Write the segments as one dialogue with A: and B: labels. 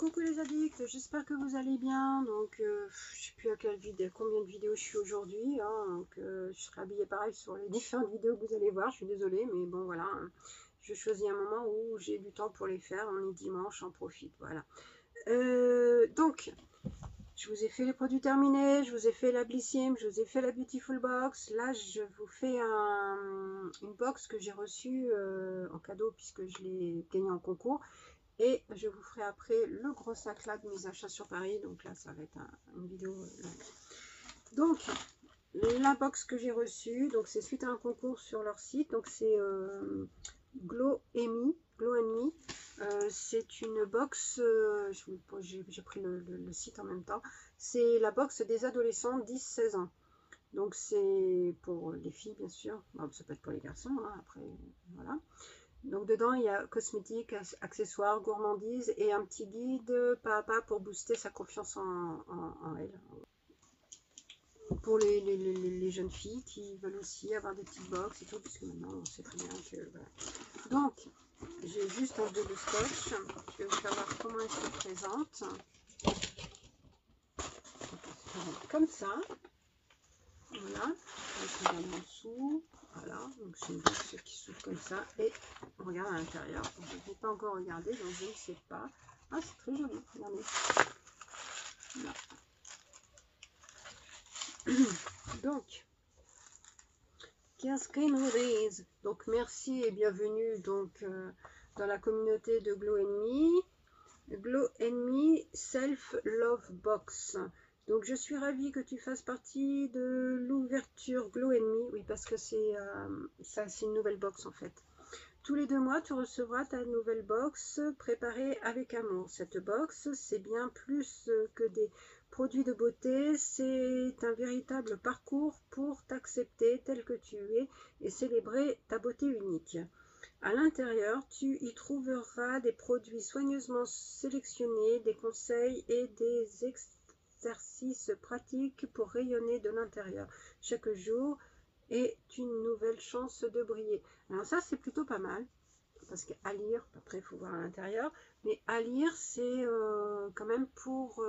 A: Coucou les addicts, j'espère que vous allez bien. Donc, je sais plus à combien de vidéos je suis aujourd'hui. Hein, donc, je serai habillée pareil sur les différentes vidéos que vous allez voir. Je suis désolée, mais bon, voilà. Hein, je choisis un moment où j'ai du temps pour les faire. On est dimanche, j'en profite. Voilà. Donc, je vous ai fait les produits terminés. Je vous ai fait la Blissim, je vous ai fait la Beautiful Box. Là, je vous fais une box que j'ai reçue en cadeau puisque je l'ai gagnée en concours. Et je vous ferai après le gros sac là de mes achats sur Paris. Donc là, ça va être une vidéo longue. Donc, la box que j'ai reçue, donc c'est suite à un concours sur leur site. Donc c'est Glow Me. C'est une box, j'ai pris le site en même temps. C'est la box des adolescents 10-16 ans. Donc c'est pour les filles bien sûr. Bon, ça peut être pour les garçons, hein, après, voilà. Donc dedans, il y a cosmétiques, accessoires, gourmandises et un petit guide pas à pas pour booster sa confiance en elle. Pour les jeunes filles qui veulent aussi avoir des petites box et tout, puisque maintenant on sait très bien que... Voilà. Donc, j'ai juste enlevé le scotch. Je vais vous faire voir comment elle se présente. Comme ça. Voilà. Je regarde en dessous. Voilà, donc c'est une box qui s'ouvre comme ça et on regarde à l'intérieur. Je ne l'ai pas encore regardé, donc je ne sais pas. Ah, c'est très joli, regardez. Là. Donc, qu'est-ce qu'elle nous dit? Donc, merci et bienvenue donc dans la communauté de Glow Me. Glow Me Self Love Box. Donc je suis ravie que tu fasses partie de l'ouverture Glow Me, oui parce que c'est une nouvelle box en fait. Tous les 2 mois tu recevras ta nouvelle box préparée avec amour. Cette box c'est bien plus que des produits de beauté, c'est un véritable parcours pour t'accepter tel que tu es et célébrer ta beauté unique. À l'intérieur, tu y trouveras des produits soigneusement sélectionnés, des conseils et des exercices pratiques pour rayonner de l'intérieur. Chaque jour est une nouvelle chance de briller. Alors ça, c'est plutôt pas mal. Parce qu'à lire, après il faut voir à l'intérieur, mais à lire c'est quand même pour,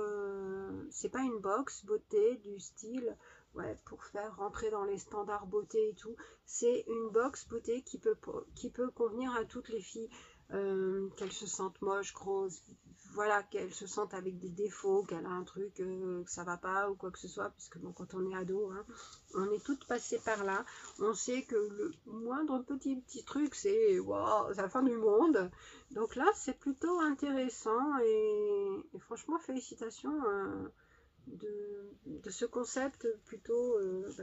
A: c'est pas une box beauté du style, ouais, pour faire rentrer dans les standards beauté et tout, c'est une box beauté qui peut convenir à toutes les filles, qu'elles se sentent moches, grosses, voilà, qu'elles se sentent avec des défauts, qu'elle a un truc que ça va pas ou quoi que ce soit, puisque bon, quand on est ado, hein, on est toutes passées par là, on sait que le moindre petit truc, c'est wow, c'est la fin du monde. Donc là, c'est plutôt intéressant et franchement, félicitations de ce concept plutôt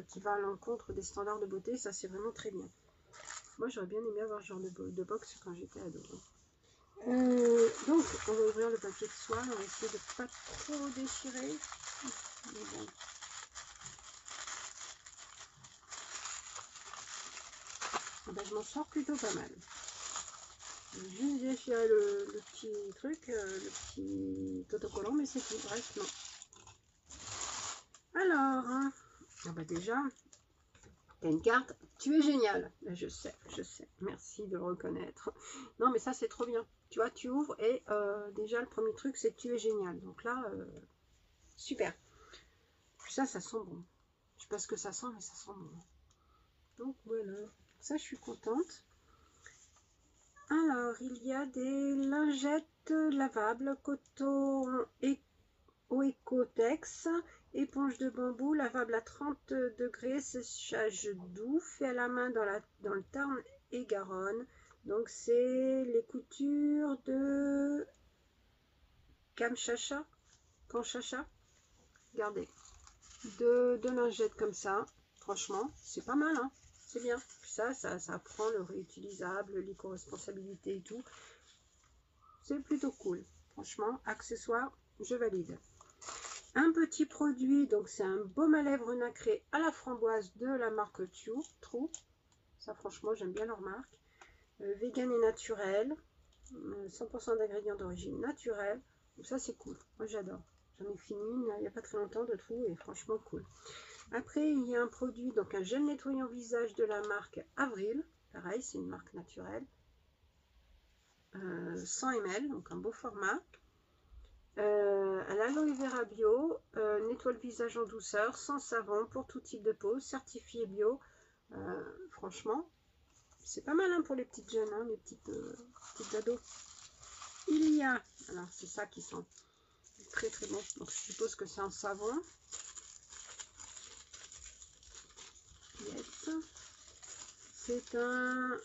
A: qui va à l'encontre des standards de beauté. Ça, c'est vraiment très bien. Moi, j'aurais bien aimé avoir ce genre de box quand j'étais ado. Donc, on va ouvrir le papier de soie. On va essayer de pas trop déchirer. Mais bon. Ben, je m'en sors plutôt pas mal. Juste déchirer le petit truc, le petit autocollant, mais c'est tout. Bref, non. Alors, hein, ah bah déjà, tu as une carte. Tu es génial. Je sais. Merci de le reconnaître. Non, mais ça, c'est trop bien. Tu vois, tu ouvres et déjà, le premier truc, c'est tu es génial. Donc là, super. Puis ça sent bon. Je sais pas ce que ça sent, mais ça sent bon. Donc voilà. Ça, je suis contente. Alors, il y a des lingettes lavables, coton et Ecotex, éponge de bambou, lavable à 30 degrés, séchage doux, fait à la main dans le Tarn et Garonne. Donc, c'est les coutures de Kamchacha, regardez, de lingettes comme ça. Franchement, c'est pas mal, hein, c'est bien. Ça prend le réutilisable, l'éco-responsabilité et tout. C'est plutôt cool. Franchement, accessoire, je valide. Un petit produit, donc c'est un baume à lèvres nacré à la framboise de la marque True. Ça, franchement, j'aime bien leur marque. Vegan et naturel. 100% d'ingrédients d'origine naturelle. Donc ça, c'est cool. Moi, j'adore. J'en ai fini il n'y a pas très longtemps de True et franchement cool. Après, il y a un produit, donc un gel nettoyant visage de la marque Avril. Pareil, c'est une marque naturelle. 100 ml, donc un beau format. à l'aloe vera bio, nettoie le visage en douceur, sans savon, pour tout type de peau, certifié bio. Franchement, c'est pas mal hein, pour les petites jeunes, hein, les petites ados. Il y a, alors c'est ça qui sent très très bon, donc je suppose que c'est un savon. Yes. C'est un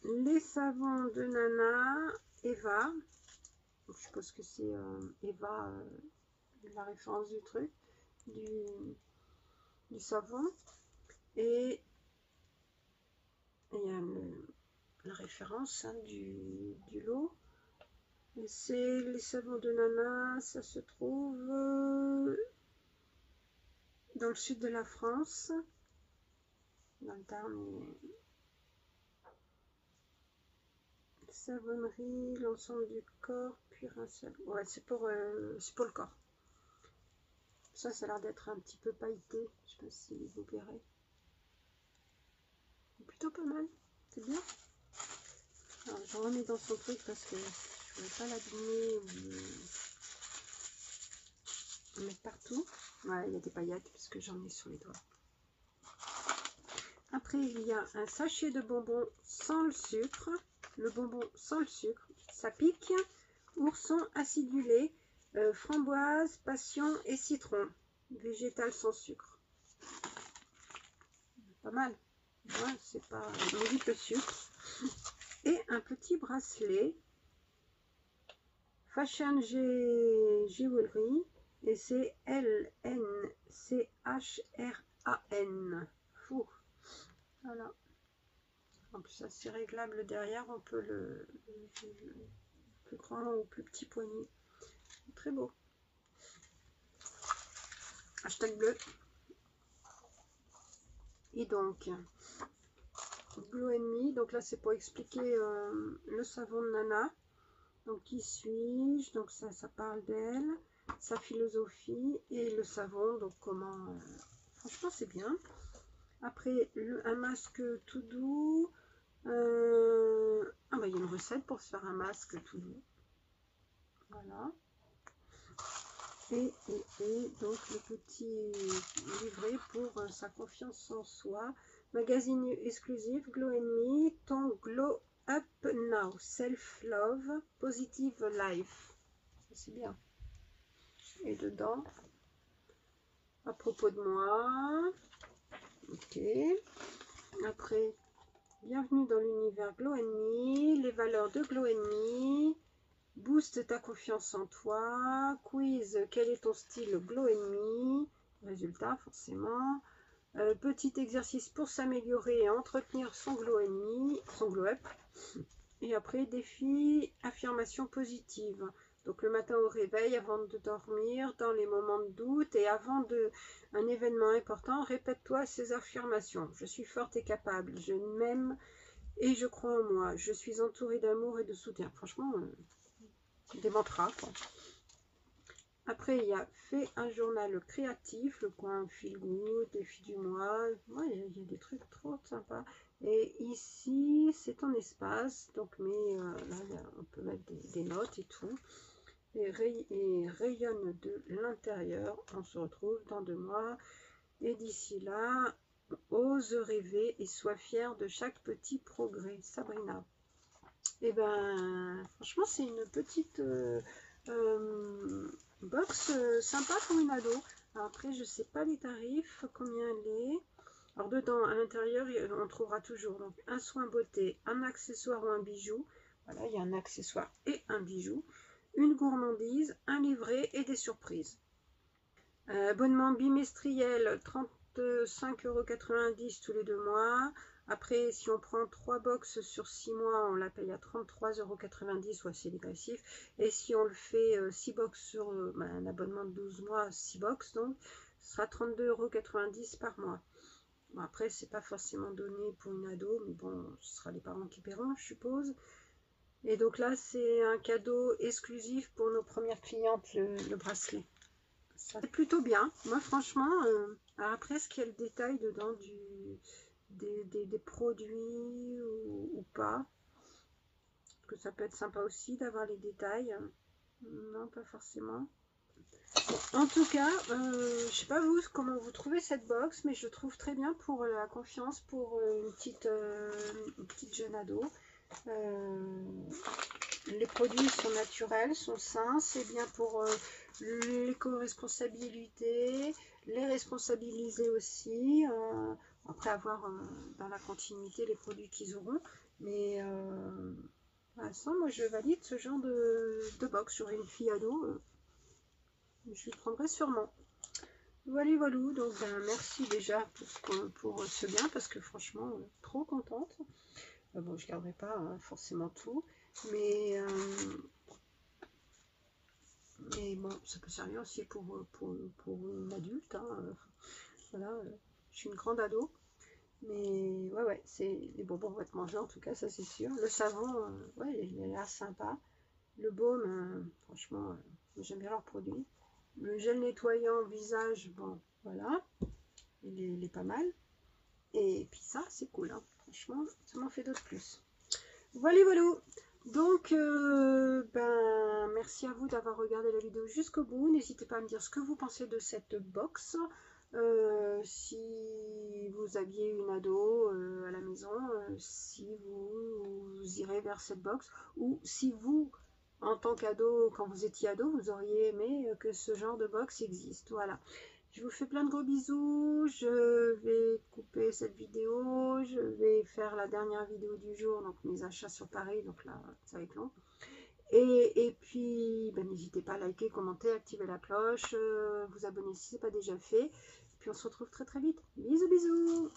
A: lait savon de Nana Eva. Donc, je suppose que c'est Eva, la référence du truc, du savon. Et il y a la référence hein, du lot. C'est les savons de Nana, ça se trouve dans le sud de la France, dans le Tarn. Savonnerie, l'ensemble du corps, puis rinçage. Ouais, c'est pour le corps. Ça a l'air d'être un petit peu pailleté. Je sais pas si vous verrez. Plutôt pas mal. C'est bien. Alors, je remets dans son truc parce que je ne voulais pas l'abîmer ou mettre partout. Ouais, il y a des paillettes parce que j'en ai sur les doigts. Après, il y a un sachet de bonbons sans le sucre. Le bonbon sans le sucre, ça pique. Ourson acidulé, framboise, passion et citron. Végétal sans sucre. Pas mal. Ouais, c'est pas... On évite le sucre. Et un petit bracelet. Fashion Jewelry. Et c'est LNCHRAN. Fou. Voilà. En plus, ça c'est réglable derrière. On peut le plus grand ou plus petit poignet. Très beau. Hashtag bleu. Et donc, Glow Me. Donc là, c'est pour expliquer le savon de Nana. Donc, qui suis-je? Donc ça parle d'elle, sa philosophie et le savon. Donc comment... franchement, c'est bien. Après, un masque tout doux. Ah bah, il y a une recette pour se faire un masque tout doux. Voilà. Et donc le petit livret pour sa confiance en soi. Magazine exclusif Glow Me, ton glow up now, self love, positive life. C'est bien. Et dedans, à propos de moi. Ok. Après, bienvenue dans l'univers Glow Me, les valeurs de Glow Me. Booste ta confiance en toi. Quiz, quel est ton style Glow Me? Résultat, forcément. Petit exercice pour s'améliorer et entretenir son glow up. Et après, défi, affirmation positive. Donc le matin au réveil, avant de dormir, dans les moments de doute et avant un événement important, répète-toi ces affirmations. Je suis forte et capable. Je m'aime et je crois en moi. Je suis entourée d'amour et de soutien. Franchement, des mantras, quoi. Après, il y a fait un journal créatif, le coin feel good, défi du mois. Ouais, il y a des trucs trop sympas. Et ici, c'est ton espace. Donc, mais là, on peut mettre des notes et tout. Et rayonne de l'intérieur. On se retrouve dans 2 mois. Et d'ici là, ose rêver et sois fier de chaque petit progrès. Sabrina. Et ben, franchement, c'est une petite box sympa pour une ado. Alors après, je sais pas les tarifs, combien elle est. Alors dedans, à l'intérieur, on trouvera toujours donc un soin beauté, un accessoire ou un bijou. Voilà, il y a un accessoire et un bijou. Une gourmandise, un livret et des surprises. Abonnement bimestriel, 35,90 € tous les 2 mois. Après, si on prend 3 box sur 6 mois, on la paye à 33,90 €, ou assez dégressif. Et si on le fait 6 box sur un abonnement de 12 mois, 6 box, donc, ce sera 32,90 € par mois. Bon, après, c'est pas forcément donné pour une ado, mais bon, ce sera les parents qui paieront, je suppose. Et donc là, c'est un cadeau exclusif pour nos premières clientes, le bracelet. C'est plutôt bien. Moi, franchement, après, est-ce qu'il y a le détail dedans des produits ou pas? Parce que ça peut être sympa aussi d'avoir les détails. Non, pas forcément. Bon, en tout cas, je sais pas vous comment vous trouvez cette box, mais je trouve très bien pour la confiance pour une petite jeune ado. Les produits sont naturels, sont sains, c'est bien pour l'éco-responsabilité, les responsabiliser aussi, après avoir dans la continuité les produits qu'ils auront. Mais pour l'instant, moi je valide ce genre de box sur une fille ado. Je le prendrai sûrement. Voilà, voilà. Donc, merci déjà pour ce bien parce que franchement, trop contente. Bon, je garderai pas forcément tout, mais, bon, ça peut servir aussi pour une adulte. Hein. Voilà, je suis une grande ado. Mais ouais, c'est les bonbons vont être mangés en tout cas, ça c'est sûr. Le savon, ouais, il a l'air sympa. Le baume, franchement, j'aime bien leurs produits. Le gel nettoyant visage, bon, voilà, il est pas mal. Et puis ça, c'est cool, hein. Franchement, ça m'en fait d'autres plus. Voilà, voilà. Donc, merci à vous d'avoir regardé la vidéo jusqu'au bout. N'hésitez pas à me dire ce que vous pensez de cette box. Si vous aviez une ado à la maison, si vous irez vers cette box, ou si vous, en tant qu'ado, quand vous étiez ado, vous auriez aimé que ce genre de box existe. Voilà. Je vous fais plein de gros bisous. Je vais couper cette vidéo. Je vais faire la dernière vidéo du jour, donc mes achats sur Paris. Donc là, ça va être long. Et puis, n'hésitez pas à liker, commenter, activer la cloche, vous abonner si ce n'est pas déjà fait. Et puis on se retrouve très très vite. Bisous bisous.